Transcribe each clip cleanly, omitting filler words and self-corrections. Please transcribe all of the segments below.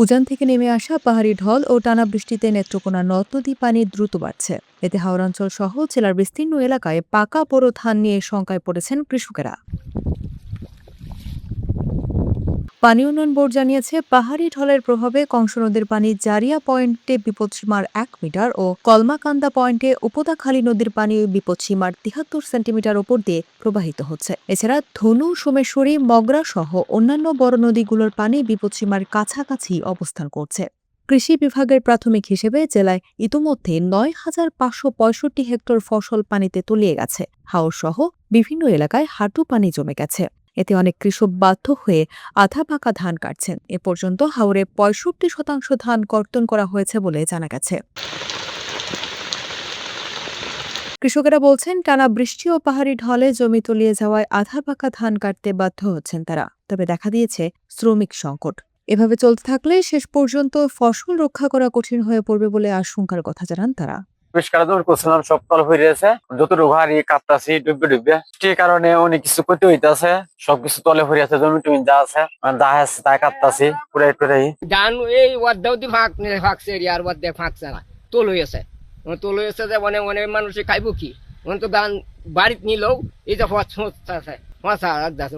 উজান থেকে নেমে আসা পাহাড়ি ঢল ও টানা বৃষ্টিতে নেত্রকোনা নদ নদী পানি দ্রুত বাড়ছে। এতে হাওড়াঞ্চল সহ জেলার বিস্তীর্ণ এলাকায় পাকা পোড়ো ধান নিয়ে শঙ্কায় পড়েছেন কৃষকেরা। পানি উন্নয়ন বোর্ড জানিয়েছে, পাহাড়ি ঢলের প্রভাবে কংস নদীর পানি জারিয়া পয়েন্টে বিপদসীমার ১ মিটার ও কলমাকান্দা পয়েন্টে উপদাখালী নদীর পানি বিপদসীমার ৭৩ সেন্টিমিটার ওপর দিয়ে প্রবাহিত হচ্ছে। এছাড়া ধনু, সোমেশ্বরী, মগরা সহ অন্যান্য বড় নদীগুলোর পানি বিপদসীমার কাছাকাছি অবস্থান করছে। কৃষি বিভাগের প্রাথমিক হিসেবে জেলায় ইতোমধ্যে ৯,৫৬৫ হেক্টর ফসল পানিতে তলিয়ে গেছে। হাওর সহ বিভিন্ন এলাকায় হাঁটু পানি জমে গেছে। এতে অনেক কৃষক বাধ্য হয়ে আধা পাকা ধান কাটছেন। এ পর্যন্ত হাওরে ৬৫% ধান কর্তন করা হয়েছে বলে জানা গেছে। কৃষকেরা বলছেন, টানা বৃষ্টি ও পাহাড়ি ঢলে জমি তলিয়ে যাওয়ায় আধা পাকা ধান কাটতে বাধ্য হচ্ছেন তারা। তবে দেখা দিয়েছে শ্রমিক সংকট। এভাবে চলতে থাকলে শেষ পর্যন্ত ফসল রক্ষা করা কঠিন হয়ে পড়বে বলে আশঙ্কার কথা জানান তারা। করছিলাম সব তল হয়ে রয়েছে, যতটুকু হারি কাটতাছি ডুববে ডুববে, বৃষ্টির কারণে অনেক কিছু ক্ষতি হইতেছে, সবকিছু তলে ভরে আছে, জমি টমি যা আছে তাই কাটতাছি পুরাই টুরাই। ধান এই অর্ধেক ফাঁকছে আর অর্ধেক ফাঁকছে না, তোল হয়েছে যে মানে অনেক মানুষে খাইবো কি, তো ধান বাড়িতে নিলেও এই যে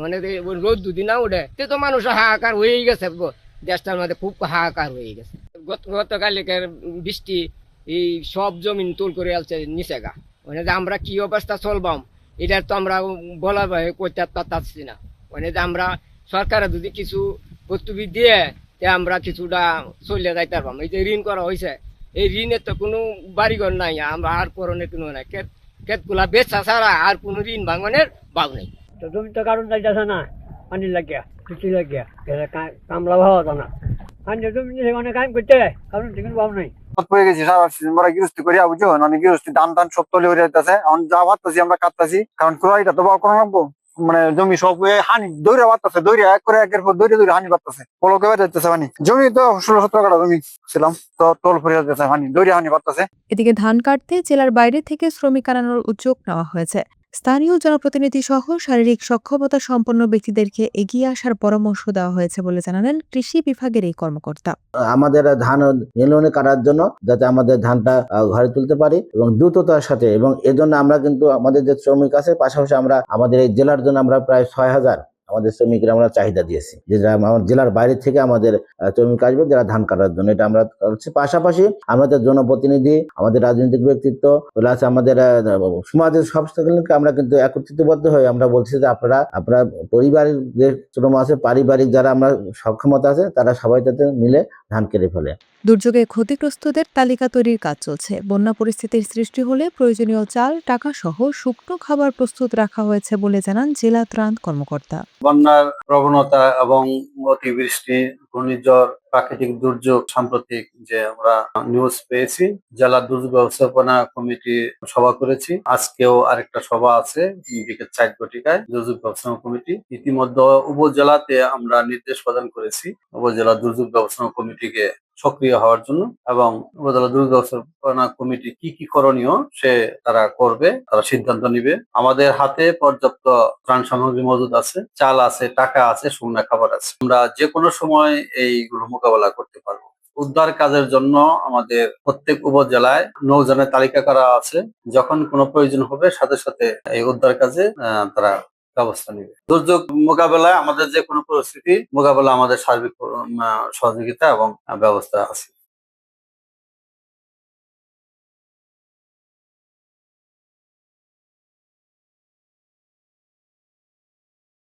মানে রোদ দুদিন না উঠে তো মানুষের হাহাকার হয়ে গেছে, দেশটার মধ্যে খুব হাহাকার হয়ে গেছে। গতকালকের বৃষ্টি এই সব জমিন তুল করে আসছে নিচে গা, মানে যে আমরা কি অবস্থা চলবাম এটা তো আমরা বলা করতে পারছি না। মানে যে আমরা সরকারে যদি কিছু বস্তুবি দিয়ে আমরা কিছুটা চলে যাইতে পারবাম। এই যে ঋণ করা হয়েছে, এই ঋণের তো কোনো বাড়িঘর নাই, আমরা আর পরনের কোনো নাই, ক্ষেতগুলা বেচা ছাড়া আর কোনো ঋণ ভাঙনের ভাব নেই। তো জমি তো কারণ যাইতেছে না, পানি লাগিয়া কৃষি লাগিয়া কামলা ভাবা তো না, জমি অনেক কাম করতে কারণ ঠিকই ভাব নাই। হয়ে গেছি সারা সিজন ভরা গৃহস্থী করিয়া, বুঝো মানে গৃহস্থী ধান টান সব তলে হয়ে যাইতেছে, এখন যা বাড়তেছি আমরা কাটতেছি, কারণ কুড়াইটা তো করা লাগবো, মানে জমি সব হানি দৌড়ে বাড়তেছে, দৌড়ে এক করে একের পর দৌড়ে হানি বাড়তেছে, পলকে বেড়ে যাইতেছে পানি। জমি তো ১৬-১৭ কাটা জমি ছিলাম, তো তল ফিরে যাইতেছে পানি, দৌড়ে হানি বাড়তেছে। এদিকে ধান কাটতে জেলার বাইরে থেকে শ্রমিক আনানোর উদ্যোগ নেওয়া হয়েছে। স্থানীয় জনপ্রতিনিধি সহ শারীরিক সক্ষমতা সম্পন্ন ব্যক্তিদেরকে এগিয়ে আসার পরামর্শ দেওয়া হয়েছে বলে জানালেন কৃষি বিভাগের এই কর্মকর্তা। আমাদের ধান নিলনে কাটার জন্য যাতে আমাদের ধানটা ঘরে তুলতে পারি এবং দ্রুততার সাথে, এবং এজন্য আমরা কিন্তু আমাদের যে শ্রমিক আছে পাশাপাশি আমরা আমাদের এই জেলার জন্য আমরা প্রায় ৬,০০০ আমাদের শ্রমিকরা আমরা চাহিদা দিয়েছি, যে আমার জেলার বাইরে থেকে আমাদের শ্রমিক আসবে যারা ধান কাটার জন্য। এটা আমরা করছি। পাশাপাশি আমাদের জনপ্রতিনিধি, আমাদের রাজনৈতিক ব্যক্তিত্ব প্লাস আমাদের সমাজের সব সকলকে আমরা কিন্তু একত্রিতবদ্ধ হয়ে আমরা বলছি যে আপনারা পরিবারের যে শ্রম আছে, পারিবারিক যারা আমরা সক্ষমতা আছে তারা সবাই যাতে মিলে ধান কেটে ফেলে। দুর্যোগে ক্ষতিগ্রস্তদের তালিকা তৈরির কাজ চলছে। বন্যা পরিস্থিতির সৃষ্টি হলে প্রয়োজনীয় চাল, টাকা সহ শুকনো খাবার প্রস্তুত রাখা হয়েছে বলে জানান জেলা ত্রাণ কর্মকর্তা। বন্যার প্রবণতা এবং অতিবৃষ্টি, ঘূর্ণিঝড়, প্রাকৃতিক দুর্যোগ সাম্প্রতিক যে আমরা নিউজ পেয়েছি, জেলা দুর্যোগ ব্যবস্থাপনা কমিটি সভা করেছি। আজকেও আরেকটা সভা আছে বিকেল ৪ ঘটিকায় দুর্যোগ ব্যবস্থাপনা কমিটি। ইতিমধ্যে উপজেলাতে আমরা নির্দেশ প্রদান করেছি উপজেলা দুর্যোগ ব্যবস্থাপনা কমিটিকে সক্রিয় হওয়ার জন্য, এবং উপজেলা দুর্যোগ ব্যবস্থাপনা কমিটি কি কি করণীয় তারা করবে, তারা সিদ্ধান্ত নিবে। আমাদের হাতে পর্যাপ্ত ত্রাণ সামগ্রী মজুদ আছে, চাল আছে, টাকা আছে, শুকনা খাবার আছে। আমরা যে কোনো সময় এইগুলো মোকাবেলা করতে পারবো। উদ্ধার কাজের জন্য আমাদের প্রত্যেক উপজেলায় নৌযানের তালিকা করা আছে। যখন কোনো প্রয়োজন হবে সাথে সাথে এই উদ্ধার কাজে তারা ব্যবস্থা নেবে। দুর্যোগ মোকাবেলায় আমাদের যে কোনো পরিস্থিতি মোকাবেলা আমাদের সার্বিক সহযোগিতা এবং ব্যবস্থা আছে।